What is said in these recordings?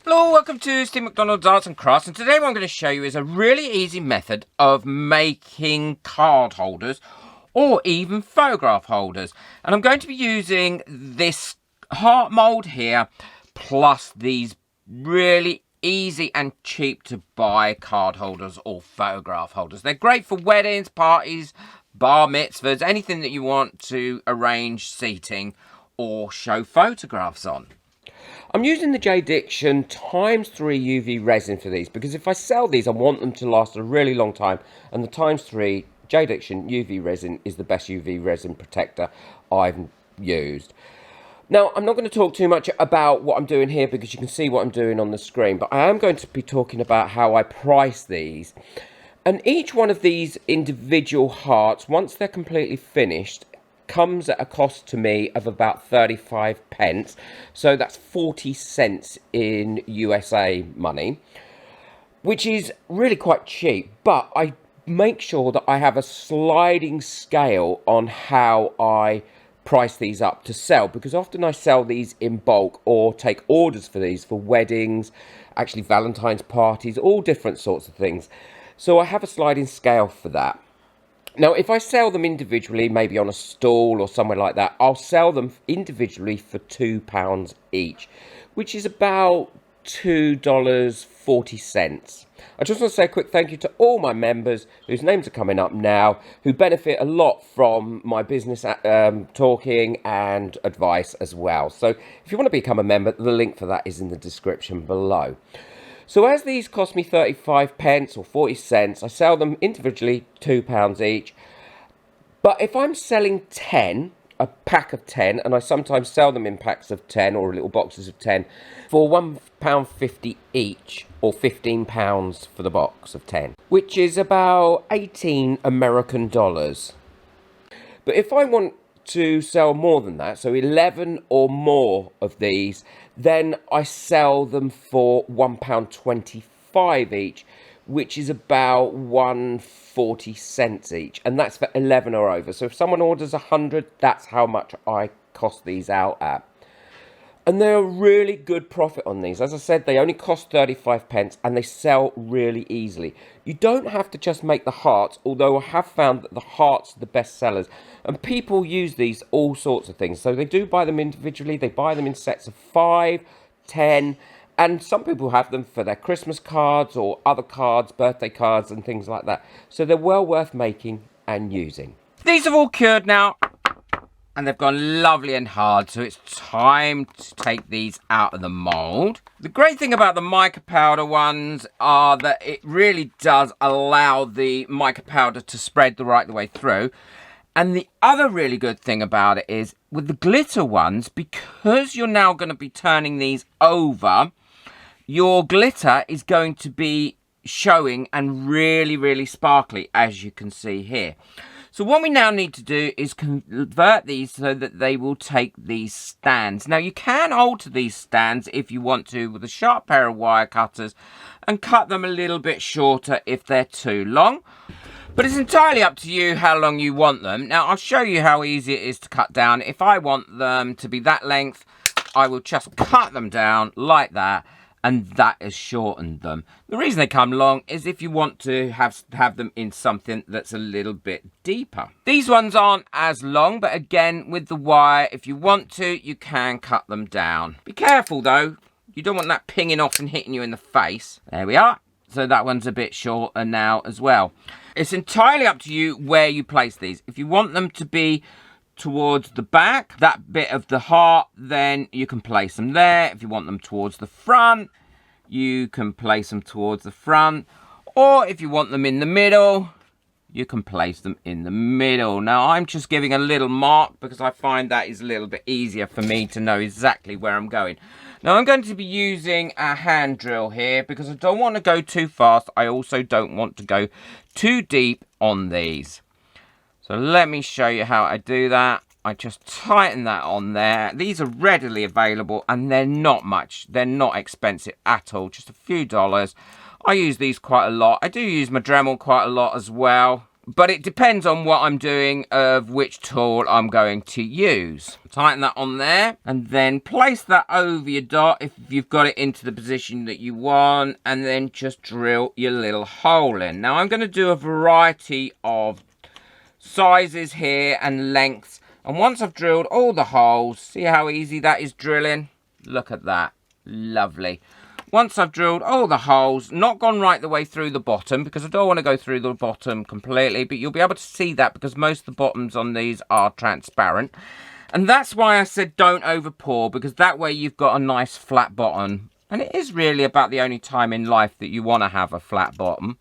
Hello, welcome to Steve McDonald's Arts and Crafts, and today what I'm going to show you is a really easy method of making card holders or even photograph holders. And I'm going to be using this heart mould here plus these really easy and cheap to buy card holders or photograph holders. They're great for weddings, parties, bar mitzvahs, anything that you want to arrange seating or show photographs on. I'm using the J-Diction ×3 UV resin for these because if I sell these I want them to last a really long time, and the ×3 J-Diction UV resin is the best UV resin protector I've used. Now, I'm not going to talk too much about what I'm doing here because you can see what I'm doing on the screen, but I am going to be talking about how I price these. And each one of these individual hearts, once they're completely finished, comes at a cost to me of about 35 pence. So that's 40 cents in USA money, which is really quite cheap. But I make sure that I have a sliding scale on how I price these up to sell, because often I sell these in bulk or take orders for these for weddings, actually Valentine's parties, all different sorts of things. So I have a sliding scale for that. Now, if I sell them individually, maybe on a stall or somewhere like that, I'll sell them individually for £2 each, which is about $2.40. I just want to say a quick thank you to all my members whose names are coming up now, who benefit a lot from my business talking and advice as well. So if you want to become a member, the link for that is in the description below. So as these cost me 35 pence or 40 cents, I sell them individually £2 each. But if I'm selling 10, a pack of 10, and I sometimes sell them in packs of 10 or little boxes of 10, for £1.50 each, or £15 for the box of 10, which is about 18 American dollars. But if I want to sell more than that, so 11 or more of these, then I sell them for £1.25 each, which is about 140 cents each, and that's for 11 or over. So if someone orders 100, that's how much I cost these out at. And they're a really good profit on these. As I said, they only cost 35 pence and they sell really easily. You don't have to just make the hearts, although I have found that the hearts are the best sellers. And people use these all sorts of things. So they do buy them individually. They buy them in sets of 5, 10, and some people have them for their Christmas cards or other cards, birthday cards and things like that. So they're well worth making and using. These have all cured now, and they've gone lovely and hard, so it's time to take these out of the mould. The great thing about the mica powder ones are that it really does allow the mica powder to spread the right way through. And the other really good thing about it is, with the glitter ones, because you're now going to be turning these over, your glitter is going to be showing and really, really sparkly, as you can see here. So what we now need to do is convert these so that they will take these stands. Now, you can alter these stands if you want to with a sharp pair of wire cutters and cut them a little bit shorter if they're too long. But it's entirely up to you how long you want them. Now, I'll show you how easy it is to cut down. If I want them to be that length, I will just cut them down like that, and that has shortened them. The reason they come long is if you want to have them in something that's a little bit deeper. These ones aren't as long, but again, with the wire, if you want to, you can cut them down. Be careful though, you don't want that pinging off and hitting you in the face. There we are. So that one's a bit shorter now as well. It's entirely up to you where you place these. If you want them to be towards the back, that bit of the heart, then you can place them there. If you want them towards the front, you can place them towards the front. Or if you want them in the middle, you can place them in the middle. Now, I'm just giving a little mark because I find that is a little bit easier for me to know exactly where I'm going. Now, I'm going to be using a hand drill here because I don't want to go too fast. I also don't want to go too deep on these. So let me show you how I do that. I just tighten that on there. These are readily available and they're not much. They're not expensive at all, just a few dollars. I use these quite a lot. I do use my Dremel quite a lot as well. but it depends on what I'm doing of which tool I'm going to use. Tighten that on there and then place that over your dot if you've got it into the position that you want, and then just drill your little hole in. Now I'm going to do a variety of sizes here and lengths, and once I've drilled all the holes, see how easy that is drilling? Look at that, lovely. Once I've drilled all the holes, not gone right the way through the bottom because I don't want to go through the bottom completely, but you'll be able to see that because most of the bottoms on these are transparent. And that's why I said don't over pour, because that way you've got a nice flat bottom. And it is really about the only time in life that you want to have a flat bottom.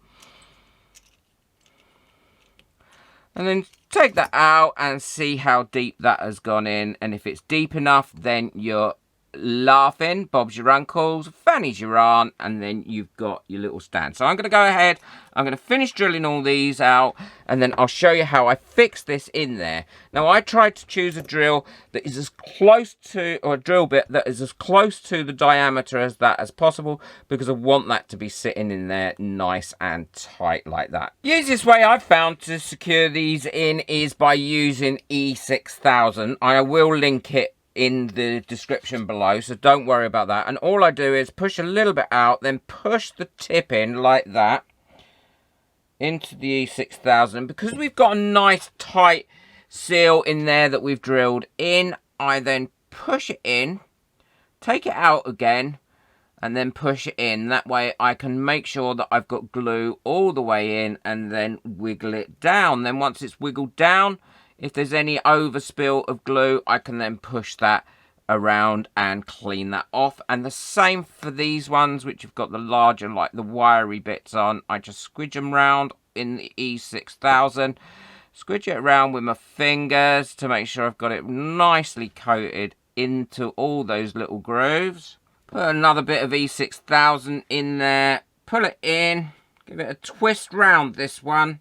And then take that out and see how deep that has gone in. And if it's deep enough, then you're laughing, Bob's your uncles, Fanny's your aunt, and then you've got your little stand. So I'm going to go ahead, I'm going to finish drilling all these out, and then I'll show you how I fix this in there. Now I tried to choose a drill that is as close to, or a drill bit that is as close to the diameter as that as possible, because I want that to be sitting in there nice and tight like that. The easiest way I've found to secure these in is by using E6000. I will link it in the description below, so don't worry about that. And all I do is push a little bit out, then push the tip in like that into the E6000. Because we've got a nice tight seal in there that we've drilled in, I then push it in, take it out again, and then push it in. That way I can make sure that I've got glue all the way in, and then wiggle it down. Then once it's wiggled down, if there's any overspill of glue, I can then push that around and clean that off. And the same for these ones, which have got the larger, like the wiry bits on. I just squidge them round in the E6000. Squidge it around with my fingers to make sure I've got it nicely coated into all those little grooves. Put another bit of E6000 in there. Pull it in. Give it a twist round this one.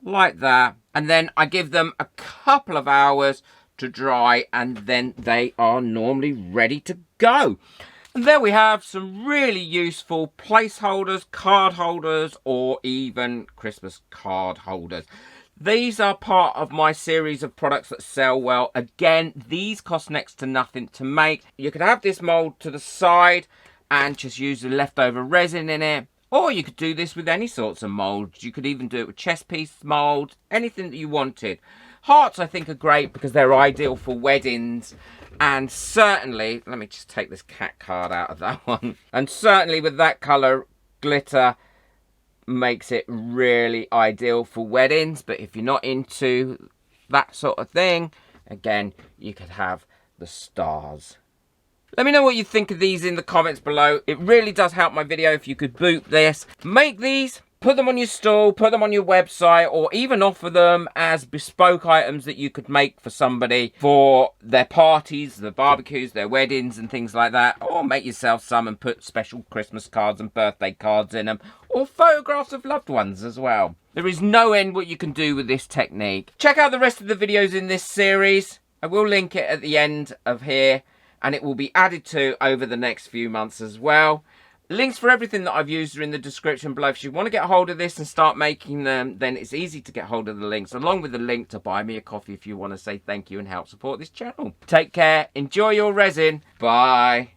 Like that. And then I give them a couple of hours to dry, and then they are normally ready to go. And there we have some really useful placeholders, card holders, or even Christmas card holders. These are part of my series of products that sell well. Again, these cost next to nothing to make. You could have this mould to the side and just use the leftover resin in it. Or you could do this with any sorts of moulds. You could even do it with chess piece mould, anything that you wanted. Hearts, I think, are great because they're ideal for weddings. And certainly, let me just take this cat card out of that one. And certainly with that colour, glitter makes it really ideal for weddings. But if you're not into that sort of thing, again, you could have the stars. Let me know what you think of these in the comments below. It really does help my video if you could boot this. Make these, put them on your stall, put them on your website, or even offer them as bespoke items that you could make for somebody for their parties, their barbecues, their weddings and things like that. Or make yourself some and put special Christmas cards and birthday cards in them, or photographs of loved ones as well. There is no end what you can do with this technique. Check out the rest of the videos in this series. I will link it at the end of here, and it will be added to over the next few months as well. Links for everything that I've used are in the description below. If you want to get hold of this and start making them, then it's easy to get hold of the links, along with the link to buy me a coffee if you want to say thank you and help support this channel. Take care, enjoy your resin, bye.